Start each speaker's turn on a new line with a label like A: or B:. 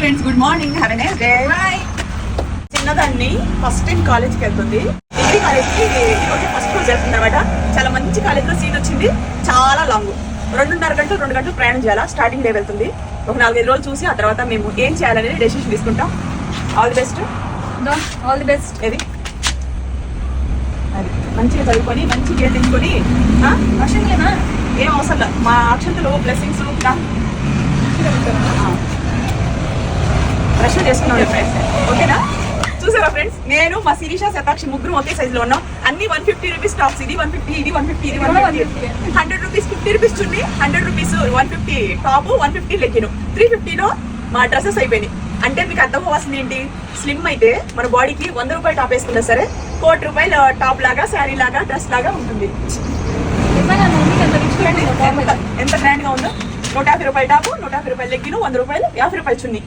A: Friends, good morning. Have a nice day. చిన్నదాన్ని first time కాలేజ్కి వెళ్తుంది. డిగ్రీ కాలేజ్కి ఈరోజు ఫస్ట్ రోజు వెళ్తుంది అనమాట. చాలా మంచి కాలేజ్లో సీట్ వచ్చింది. చాలా లాంగ్, 2 గంటలు ప్రయాణం చేయాలా. స్టార్టింగ్ డే వెళ్తుంది. ఒక 4-5 రోజులు చూసి ఆ తర్వాత మేము ఏం చేయాలనేది డెసిషన్ తీసుకుంటాం. All the best.
B: All the best.
A: ఏది అది మంచిగా చదువుకొని మంచి కేర్ తెచ్చుకొని
B: అక్షంతలేనా?
A: ఏం అవసరం లేదు. మా అక్షంతలు బ్లెస్సింగ్స్ ప్రశ్న చేసుకున్నాం ఫ్రెండ్స్. ఓకేనా? చూసారా ఫ్రెండ్స్, నేను మా శిరీష శతాక్షి ముగ్గురు ఒకే సైజ్ లో ఉన్నాం. అన్ని 150 రూపీస్ టాప్స్. ఇది 150, ఇది 150, ఇది 150. 100 రూపీస్ 50 రూపీస్ చున్నీ, 100 రూపీస్ 150 టాప్, 150 లెగ్గిన్. 350లో మా డ్రెస్సెస్ అయిపోయినాయి. అంటే మీకు అర్థం అవ్వాల్సింది ఏంటి, స్లిమ్ అయితే మన బాడీకి 100 రూపాయలు టాప్ వేసుకున్నా సరే 1 కోటి రూపాయలు టాప్ లాగా, శారీ లాగా, డ్రెస్ లాగా ఉంటుంది. ఎంత గ్రాండ్ గా ఉందో. 150 రూపాయలు టాప్, 150 రూపాయలు లెగ్గిన్, 100 రూపాయలు, 50 రూపాయలు చున్నీ.